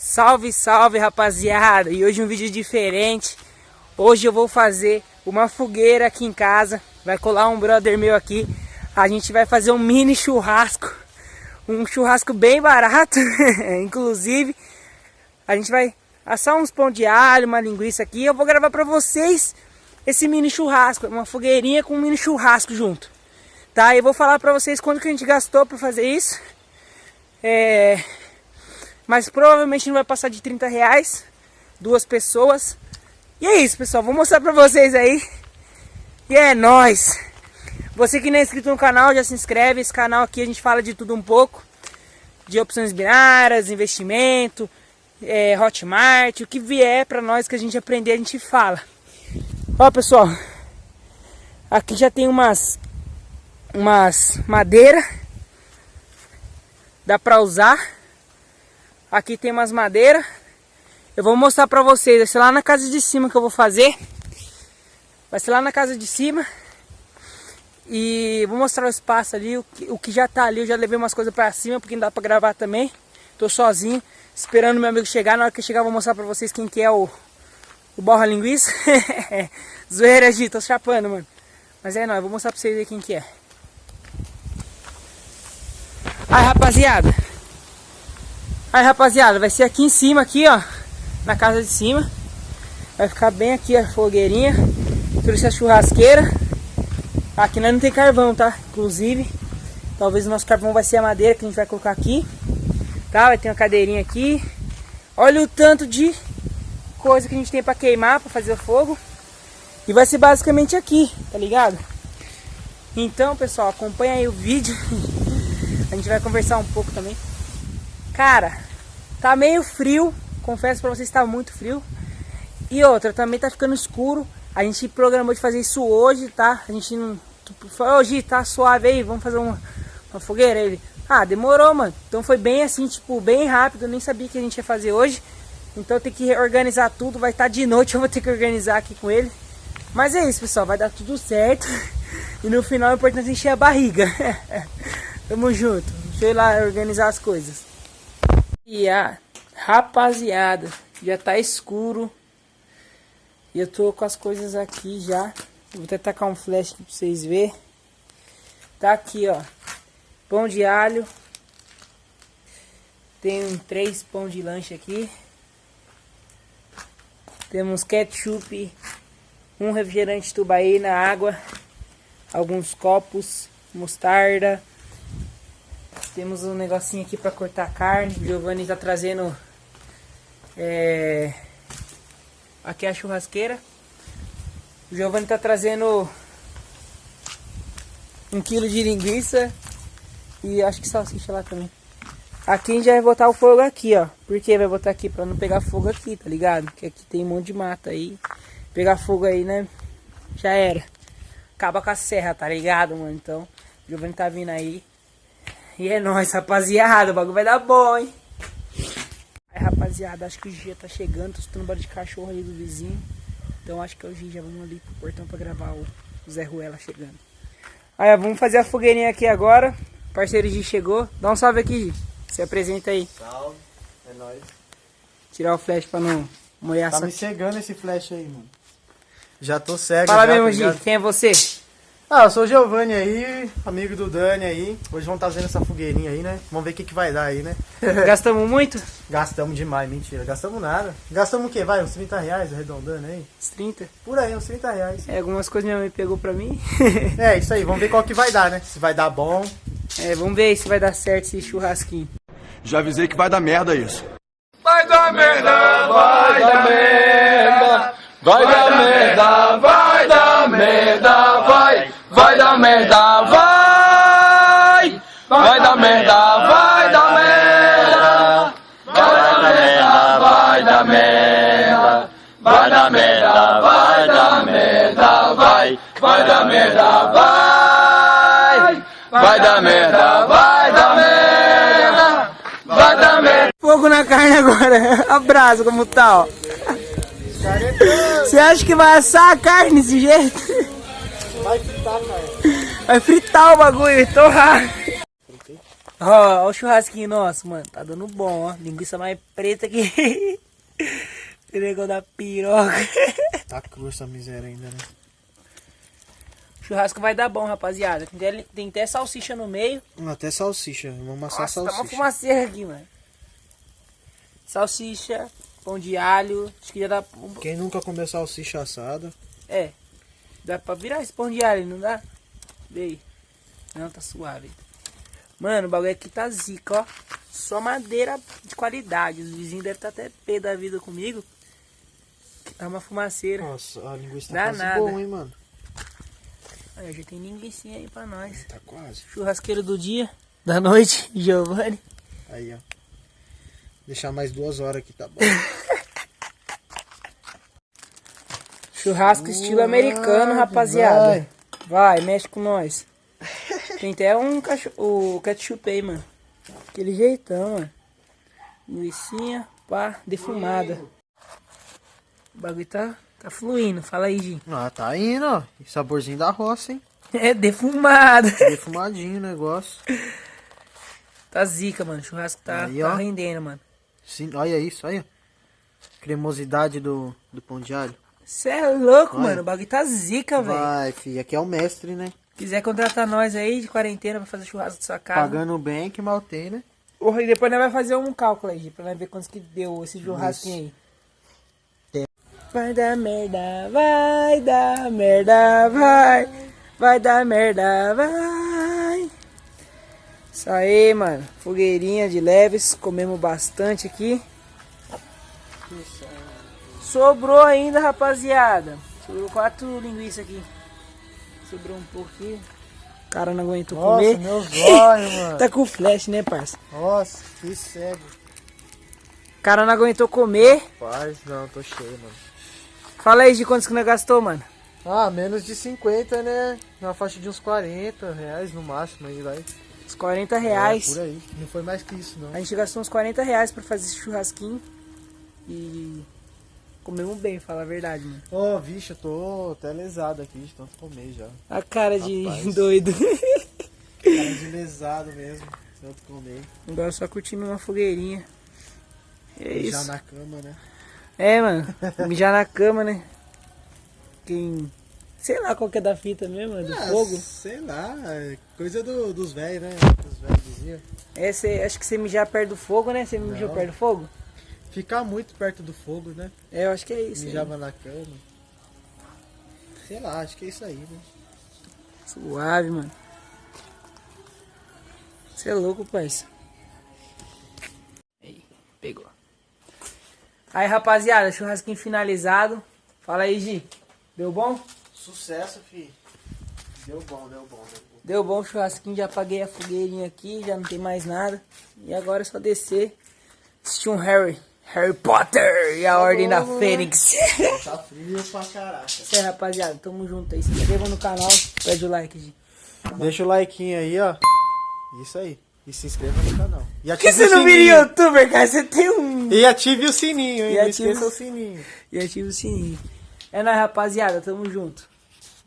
Salve, salve, rapaziada! E hoje um vídeo diferente. Hoje eu vou fazer uma fogueira aqui em casa. Vai colar um brother meu aqui. A gente vai fazer um mini churrasco. Um churrasco bem barato. Inclusive, a gente vai assar uns pão de alho, uma linguiça aqui. Eu vou gravar pra vocês esse mini churrasco. Uma fogueirinha com um mini churrasco junto. Tá? Eu vou falar pra vocês quanto que a gente gastou pra fazer isso. Mas provavelmente não vai passar de 30 reais. 2 pessoas. E é isso, pessoal. Vou mostrar pra vocês aí. E é nóis. Você que não é inscrito no canal, já se inscreve. Esse canal aqui a gente fala de tudo um pouco. De opções binárias, investimento, Hotmart. O que vier pra nós que a gente aprender, a gente fala. Ó, pessoal. Aqui já tem umas madeira. Dá pra usar. Aqui tem umas madeiras. Eu vou mostrar pra vocês. Vai ser lá na casa de cima que eu vou fazer. Vai ser lá na casa de cima. E vou mostrar o espaço ali. O que já tá ali. Eu já levei umas coisas pra cima, porque não dá pra gravar também. Tô sozinho, esperando meu amigo chegar. Na hora que chegar eu vou mostrar pra vocês quem que é o Borra Linguiça. Zoeira, Gi, tô chapando, mano. Mas é nóis, eu vou mostrar pra vocês aí quem que é. Aí, rapaziada, vai ser aqui em cima, aqui, ó, na casa de cima. Vai ficar bem aqui a fogueirinha. Trouxe a churrasqueira. Aqui nós não tem carvão, tá? Inclusive, talvez o nosso carvão vai ser a madeira que a gente vai colocar aqui. Tá? Vai ter uma cadeirinha aqui. Olha o tanto de coisa que a gente tem pra queimar, pra fazer o fogo. E vai ser basicamente aqui, tá ligado? Então, pessoal, acompanha aí o vídeo. A gente vai conversar um pouco também. Cara, tá meio frio. Confesso pra vocês que tá muito frio. E outra, também tá ficando escuro. A gente programou de fazer isso hoje, tá? A gente não... Falou, hoje tá suave aí, vamos fazer uma fogueira. Ele, demorou, mano. Então foi bem assim, tipo, bem rápido. Eu nem sabia que a gente ia fazer hoje. Então tem que organizar tudo. Vai estar de noite, eu vou ter que organizar aqui com ele. Mas é isso, pessoal, vai dar tudo certo. E no final é importante encher a barriga. Tamo junto. Deixa eu ir lá organizar as coisas. E rapaziada, já tá escuro. E eu tô com as coisas aqui já. Vou até tacar um flash aqui pra vocês verem. Tá aqui, ó. Pão de alho. Tem 3 pão de lanche aqui. Temos ketchup. Um refrigerante tubaína, água. Alguns copos. Mostarda. Temos um negocinho aqui para cortar a carne. O Giovanni tá trazendo aqui a churrasqueira. O Giovanni tá trazendo 1 quilo de linguiça. E acho que salsicha lá também. Aqui a gente vai botar o fogo aqui, ó. Por que vai botar aqui? Pra não pegar fogo aqui, tá ligado? Porque aqui tem um monte de mata aí. Pegar fogo aí, né? Já era. Acaba com a serra, tá ligado, mano? Então, o Giovanni tá vindo aí. E é nóis, rapaziada, o bagulho vai dar bom, hein? Aí, rapaziada, acho que o Gia tá chegando, tô escutando barulho de cachorro ali do vizinho. Então acho que é o Gia, já vamos ali pro portão pra gravar o Zé Ruela chegando. Aí, vamos fazer a fogueirinha aqui agora. O parceiro Gia chegou. Dá um salve aqui, Gia. Se apresenta aí. Salve, é nóis. Tirar o flash pra não molhar. Tá me cegando esse flash aí, mano. Já tô cego. Fala já, mesmo, Gia, quem é você? Eu sou o Giovanni aí, amigo do Dani aí. Hoje vamos estar fazendo essa fogueirinha aí, né? Vamos ver o que vai dar aí, né? Gastamos muito? Gastamos demais, mentira. Gastamos nada. Gastamos o quê? Vai, uns 30 reais arredondando aí? Uns 30? Por aí, uns 30 reais. Algumas coisas minha mãe pegou pra mim. É, isso aí. Vamos ver qual que vai dar, né? Se vai dar bom. Vamos ver se vai dar certo esse churrasquinho. Já avisei que vai dar merda isso. Vai dar merda, vai dar merda. Vai dar merda, vai dar merda, vai. Vai dar merda, vai. Vai dar merda, vai dar merda. Vai dar merda, vai dar merda. Vai dar merda, vai dar merda, vai. Vai dar merda, vai. Vai dar merda, vai dar merda. Vai dar merda. Fogo na carne agora. Abraço, como tá, ó. Você acha que vai assar a carne desse jeito? Vai fritar, cara. Vai fritar o bagulho, torrar. Ó, o churrasquinho nosso, mano. Tá dando bom, ó. Linguiça mais preta que... o negócio da piroca. Tá crua essa miséria ainda, né? O churrasco vai dar bom, rapaziada. Tem até salsicha no meio. Até salsicha. Vamos amassar Nossa, salsicha. tá uma fumaceira aqui, mano. Salsicha, pão de alho. Acho que já dá... Quem nunca comeu salsicha assada? É. Dá pra virar esse pão de alho, não dá? Vê aí. Não, tá suave. Mano, o bagulho aqui tá zica, ó. Só madeira de qualidade. Os vizinhos devem estar até pé da vida comigo. Que tá uma fumaceira. Nossa, a linguiça tá Danada. quase bom, hein, mano? Aí, já tem linguiça aí pra nós. Tá quase. Churrasqueiro do dia, da noite, Giovanni. Aí, ó. Deixar mais 2 horas aqui, tá bom. Churrasco estilo americano, rapaziada. Vai, mexe com nós. Tem até o ketchup aí, mano. Aquele jeitão, mano. Linguicinha, pá, defumada. O bagulho tá fluindo. Fala aí, Gi. Ah, tá indo, ó. Saborzinho da roça, hein? É defumado. Defumadinho o negócio. Tá zica, mano. O churrasco tá, Aí, tá ó. rendendo, mano. Sim, olha isso, olha. Cremosidade do pão de alho. Cê é louco, Vai. mano. O bagulho tá zica, velho. Vai, filho. Aqui é o mestre, né? Quiser contratar nós aí de quarentena pra fazer churrasco da sua casa. Pagando bem, que mal tem, né? E depois nós vai fazer um cálculo aí, pra nós ver quantos que deu esse churrasquinho aí. Vai dar merda, vai dar merda, vai. Vai dar merda, vai. Isso aí, mano. Fogueirinha de leves. Comemos bastante aqui. Sobrou ainda, rapaziada. Sobrou 4 linguiças aqui. Sobrou um pouco aqui. O cara não aguentou comer. Meus olhos, mano. Tá com flash, né, parça? Nossa, que cego. O cara não aguentou comer. Rapaz, não, tô cheio, mano. Fala aí de quantos que nós gastou, mano. Ah, menos de 50, né? Na faixa de uns 40 reais no máximo aí, vai. Uns 40 reais. É, por aí. Não foi mais que isso, não. A gente gastou uns 40 reais pra fazer esse churrasquinho. E comemos bem, fala a verdade, mano. Ô, vixe, eu tô até lesado aqui, de tanto comer já. A cara de Rapaz. doido. Cara de lesado mesmo, tanto comer. Agora só curtindo uma fogueirinha. É isso. Já na cama, né? É, mano. Mijar na cama, né? Quem... Sei lá qual que é da fita mesmo, é do fogo. Sei lá, é coisa dos velhos, né? Os velhos diziam. Acho que você mijar perto do fogo, né? Você mijou Não. perto do fogo? Ficar muito perto do fogo, né? É, eu acho que é isso. Mijava na cama. Sei lá, acho que é isso aí, né? Suave, mano. Você é louco, parça. Aí, pegou. Aí, rapaziada, churrasquinho finalizado. Fala aí, Gi. Deu bom? Sucesso, filho. Deu bom, deu bom, deu bom. Deu bom o churrasquinho, já apaguei a fogueirinha aqui, já não tem mais nada. E agora é só descer, assistir um Harry Potter e a Ordem da Fênix. Tá frio pra caraca. Isso aí, rapaziada, tamo junto aí. Se inscrevam no canal, pede o like, Gi. Deixa o like aí, ó. Isso aí. E se inscreva no canal. E Por que ative você o não vira sininho. youtuber, cara? Você tem um... E ative o sininho, hein? E Não ative- esqueça o sininho. E ativa o sininho. É nóis, rapaziada, tamo junto.